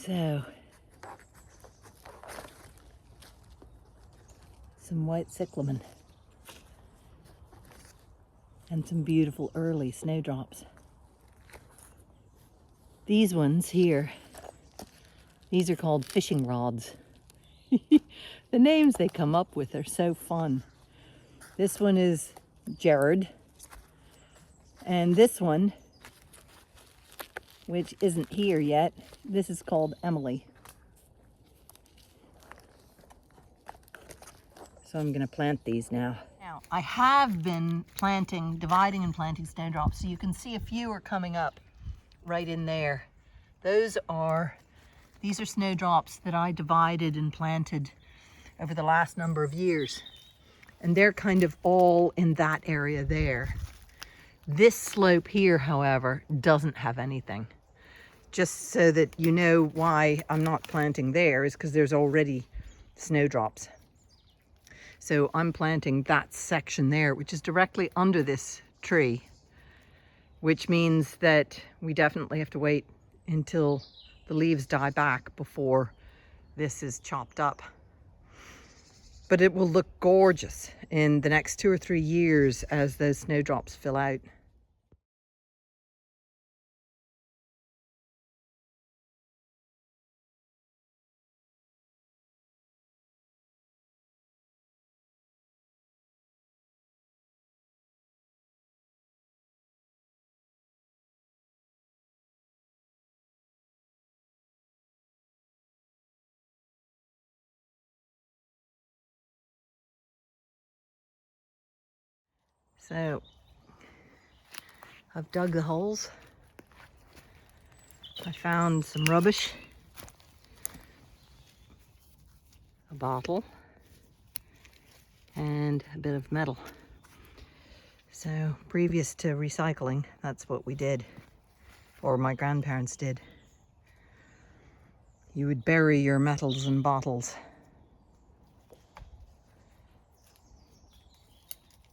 So, some white cyclamen and some beautiful early snowdrops. These ones here, these are called fishing rods. The names they come up with are so fun. This one is Jared, and this one, which isn't here yet, this is called Emily. So I'm gonna plant these now. Now, I have been dividing and planting snowdrops, so you can see a few are coming up right in there. These are snowdrops that I divided and planted over the last number of years. And they're kind of all in that area there. This slope here, however, doesn't have anything. Just so that you know why I'm not planting there is because there's already snowdrops. So I'm planting that section there, which is directly under this tree, which means that we definitely have to wait until the leaves die back before this is chopped up. But it will look gorgeous in the next 2 or 3 years as those snowdrops fill out. So I've dug the holes. I found some rubbish, a bottle, and a bit of metal. So previous to recycling, that's what we did, or my grandparents did. You would bury your metals in bottles.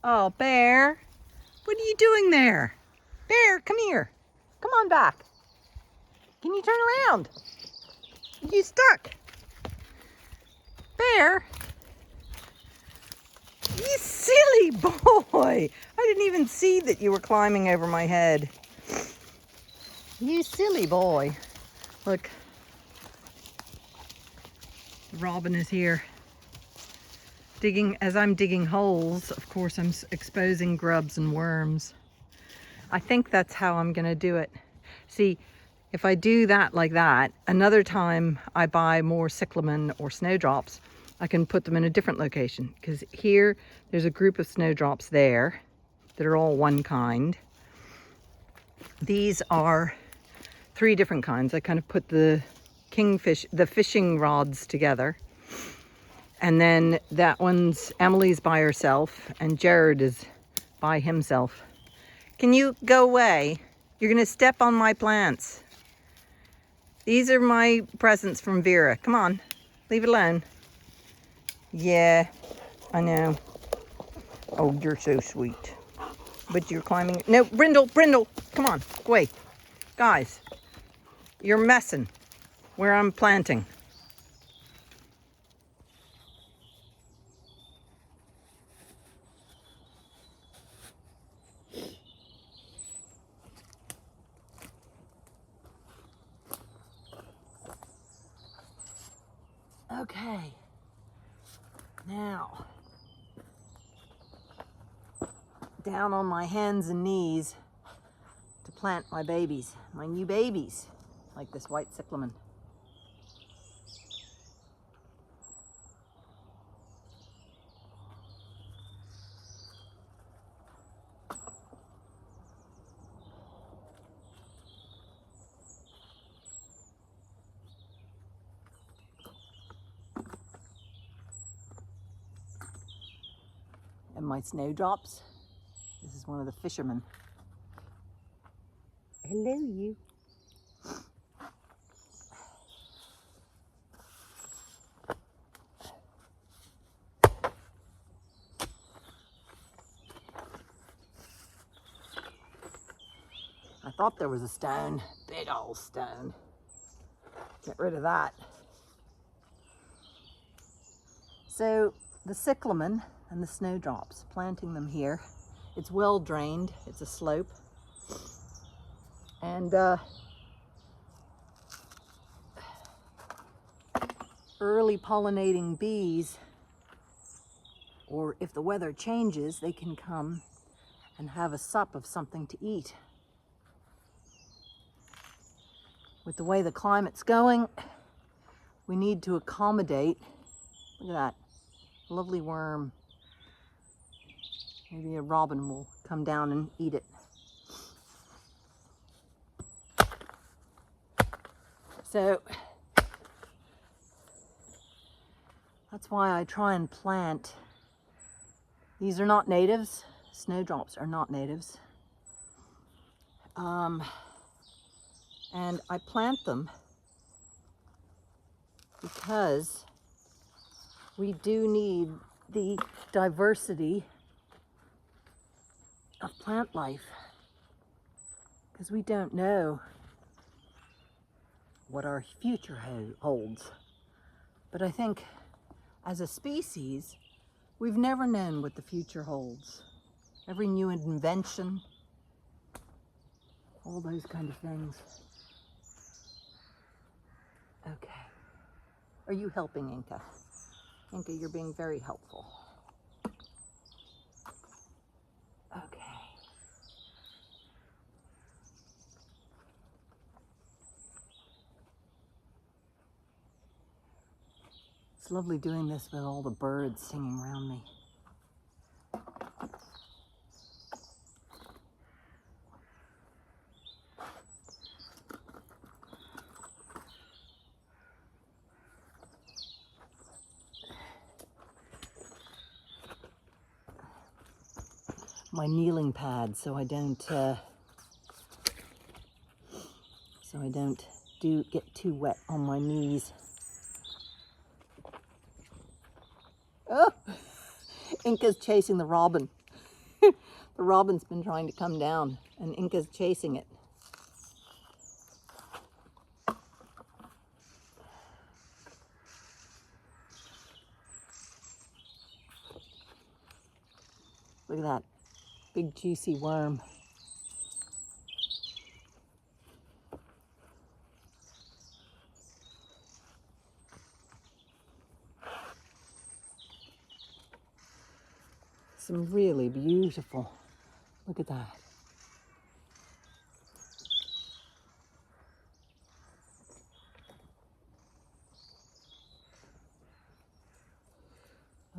Oh, Bear, what are you doing there? Bear, come here. Come on back. Can you turn around? You stuck. Bear, you silly boy. I didn't even see that you were climbing over my head. You silly boy. Look, Robin is here. As I'm digging holes, of course, I'm exposing grubs and worms. I think that's how I'm gonna do it. See, if I do that like that, another time I buy more cyclamen or snowdrops, I can put them in a different location. Because here, there's a group of snowdrops there that are all one kind. These are 3 different kinds. I kind of put the fishing rods together. And then that one's Emily's by herself and Jared is by himself. Can you go away? You're gonna step on my plants. These are my presents from Vera. Come on, leave it alone. Yeah, I know. Oh, you're so sweet. But you're climbing. No, Brindle, come on, go away. Guys, you're messing where I'm planting. Okay, now, down on my hands and knees to plant my babies, my new babies, like this white cyclamen. And my snowdrops. This is one of the fishermen. Hello, you. I thought there was a stone, big old stone. Get rid of that. So the cyclamen and the snowdrops, planting them here. It's well drained, it's a slope. And early pollinating bees, or if the weather changes, they can come and have a sup of something to eat. With the way the climate's going, we need to accommodate. Look at that, lovely worm. Maybe a robin will come down and eat it. So that's why I try and plant. These are not natives. Snowdrops are not natives. And I plant them because we do need the diversity of plant life, because we don't know what our future holds. But I think as a species, we've never known what the future holds. Every new invention, all those kind of things. Okay. Are you helping, Inca? Inca, you're being very helpful. Okay. It's lovely doing this with all the birds singing around me. My kneeling pad so I don't get too wet on my knees. Oh, Inca's chasing the robin. The robin's been trying to come down and Inca's chasing it. Look at that big juicy worm. Some really beautiful. Look at that.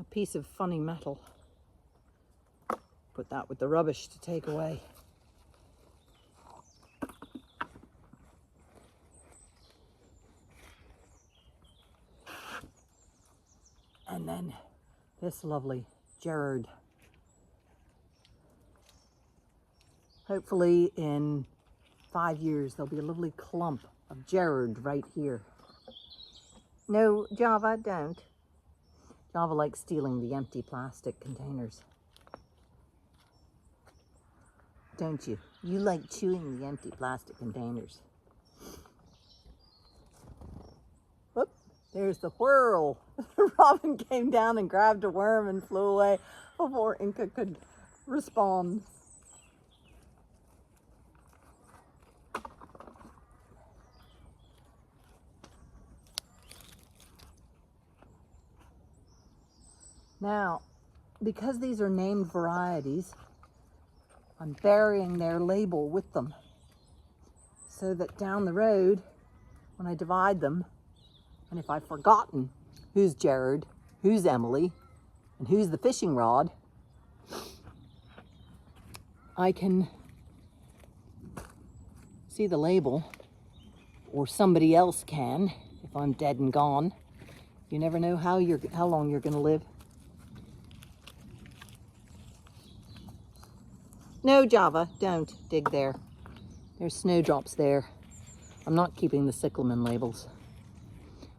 A piece of funny metal. Put that with the rubbish to take away. And then this lovely Gerard. Hopefully in 5 years there'll be a lovely clump of Gerard right here. No, Java, don't. Java likes stealing the empty plastic containers. Don't you? You like chewing the empty plastic containers. Whoop, there's the whirl. The robin came down and grabbed a worm and flew away before Inca could respond. Now, because these are named varieties, I'm burying their label with them so that down the road, when I divide them, and if I've forgotten who's Gerard, who's Emily, and who's the fishing rod, I can see the label, or somebody else can if I'm dead and gone. You never know how long you're going to live. No, Java, don't dig there. There's snowdrops there. I'm not keeping the cyclamen labels.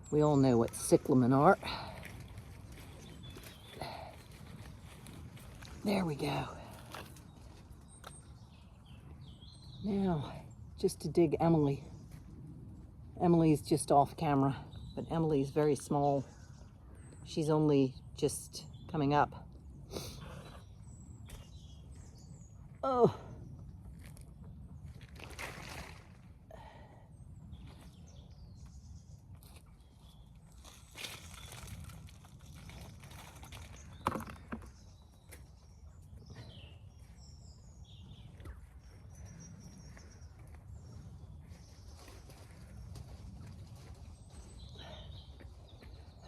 We all know what cyclamen are. There we go. Now, just to dig Emily. Emily's just off camera, but Emily's very small. She's only just coming up. Oh.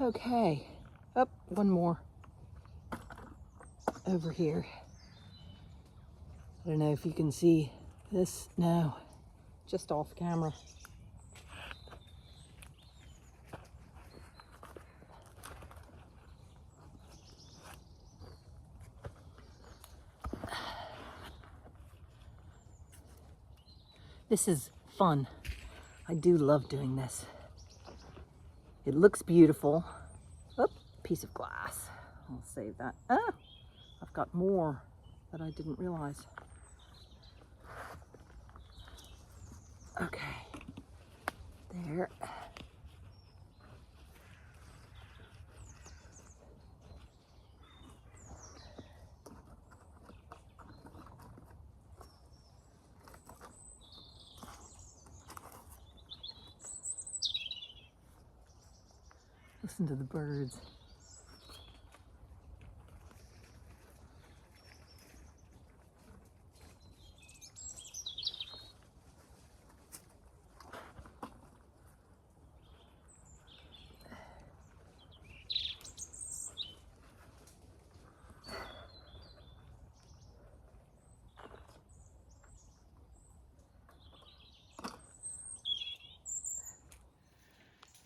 Okay, up one more over here. I don't know if you can see this now, just off camera. This is fun. I do love doing this. It looks beautiful. Oop, piece of glass. I'll save that. Ah, I've got more that I didn't realize. Okay, there. Listen to the birds.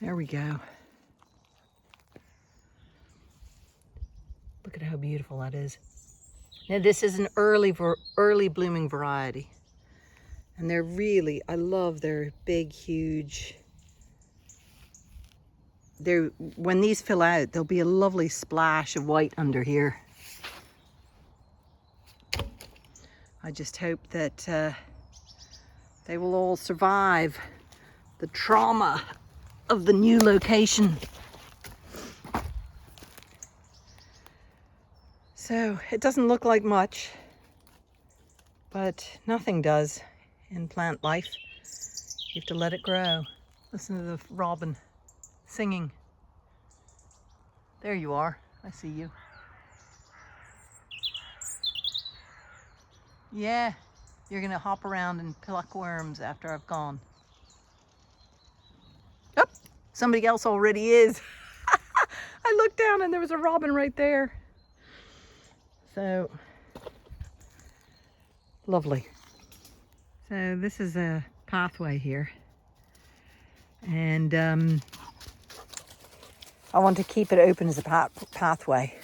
There we go. Look at how beautiful that is. Now this is an early blooming variety. And they're really, I love their big, huge, when these fill out, there'll be a lovely splash of white under here. I just hope that they will all survive the trauma of the new location. So it doesn't look like much, but nothing does in plant life. You have to let it grow. Listen to the robin singing. There you are. I see you. Yeah, you're gonna hop around and pluck worms after I've gone. Oh, somebody else already is. I looked down and there was a robin right there. So, lovely. So this is a pathway here. And I want to keep it open as a pathway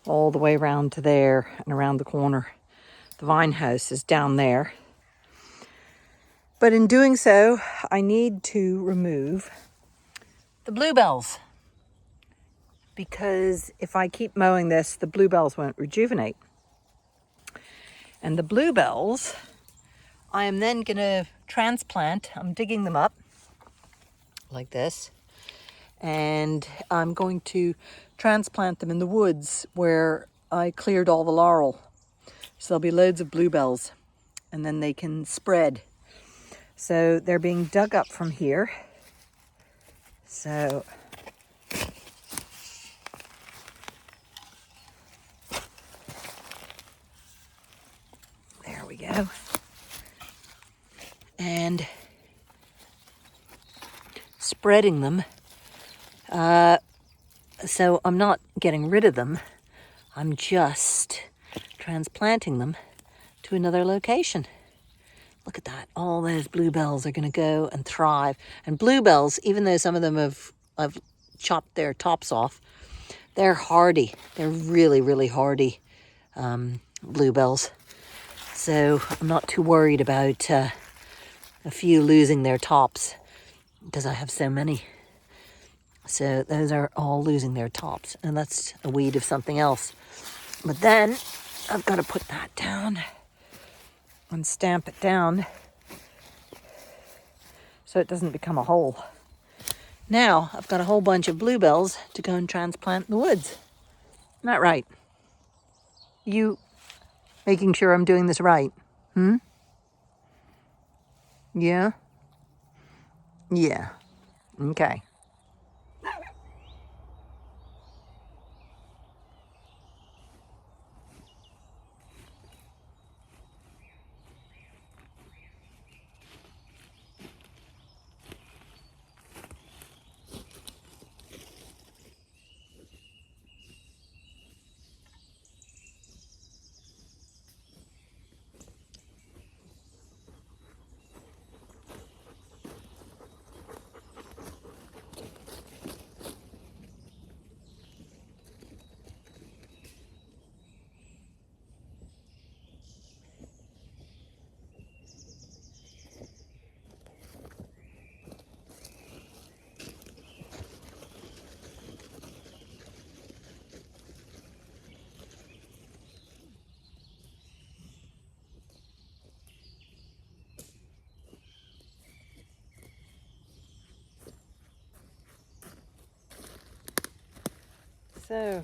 all the way around to there and around the corner. The vine house is down there. But in doing so, I need to remove the bluebells. Because if I keep mowing this, the bluebells won't rejuvenate. And the bluebells, I am then going to transplant. I'm digging them up like this. And I'm going to transplant them in the woods where I cleared all the laurel. So there'll be loads of bluebells and then they can spread. So they're being dug up from here. So there we go. And spreading them. So I'm not getting rid of them. I'm just transplanting them to another location. Look at that. All those bluebells are going to go and thrive. And bluebells, even though some of them I've chopped their tops off, they're hardy. They're really, really hardy bluebells. So I'm not too worried about a few losing their tops because I have so many. So those are all losing their tops. And that's a weed of something else. But then I've got to put that down and stamp it down so it doesn't become a hole. Now I've got a whole bunch of bluebells to go and transplant in the woods. Isn't that right? You making sure I'm doing this right? Yeah? Yeah. Okay. So,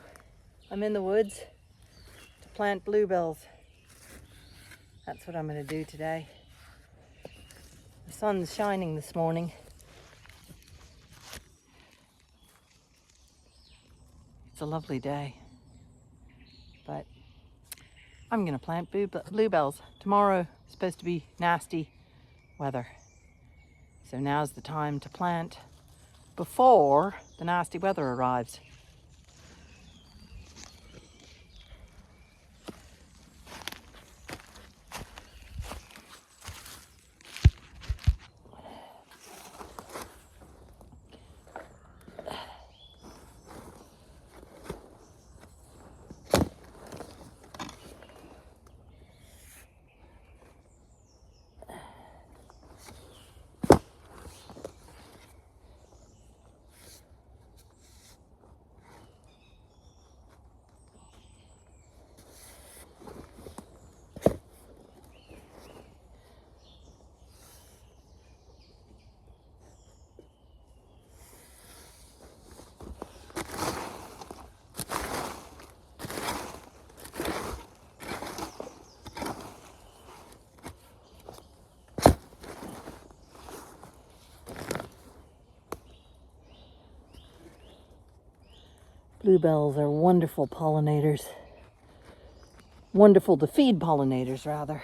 I'm in the woods to plant bluebells. That's what I'm going to do today. The sun's shining this morning. It's a lovely day. But I'm going to plant bluebells. Tomorrow is supposed to be nasty weather. So now's the time to plant before the nasty weather arrives. Bluebells are wonderful pollinators. Wonderful to feed pollinators, rather.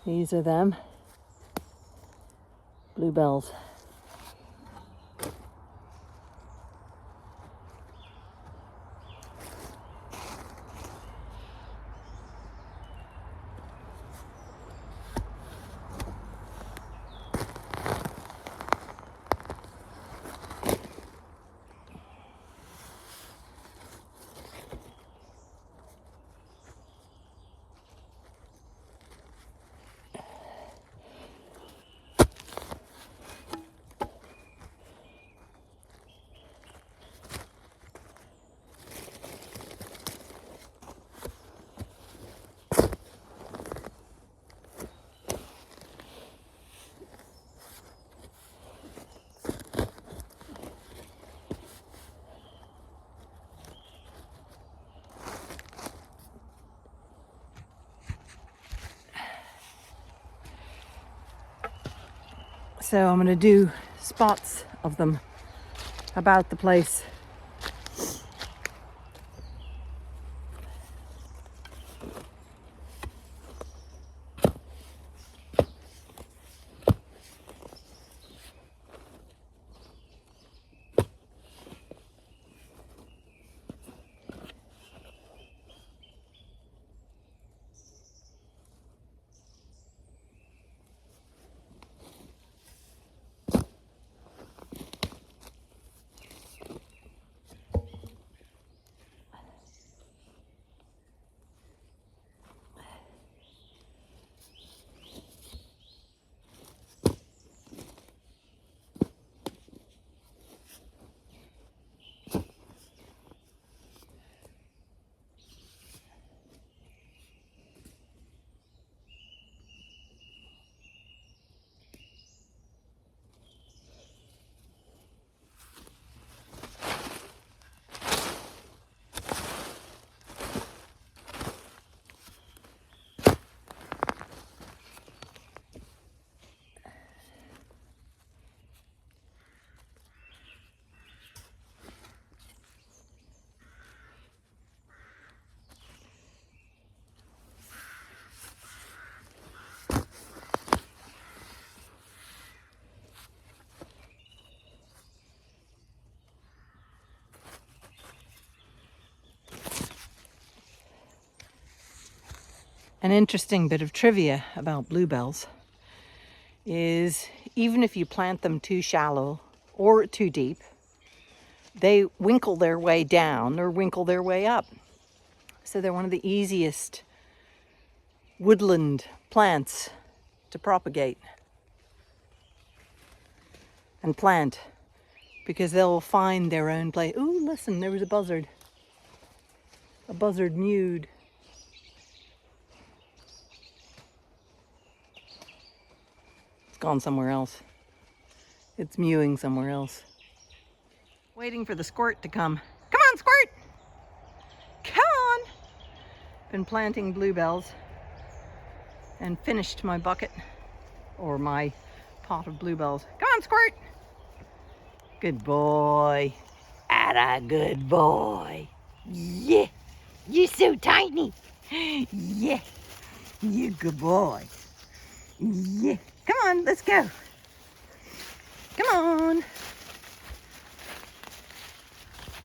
These are them. Bluebells. So I'm going to do spots of them about the place. An interesting bit of trivia about bluebells is even if you plant them too shallow or too deep, they winkle their way down or winkle their way up. So they're one of the easiest woodland plants to propagate and plant because they'll find their own place. Ooh, listen, there was a buzzard. A buzzard mewed. It's gone somewhere else. It's mewing somewhere else. Waiting for the squirt to come. Come on, squirt! Come on! Been planting bluebells and finished my bucket or my pot of bluebells. Come on, squirt! Good boy. Atta good boy. Yeah, you're so tiny. Yeah, you good boy. Yeah, come on, let's go. Come on.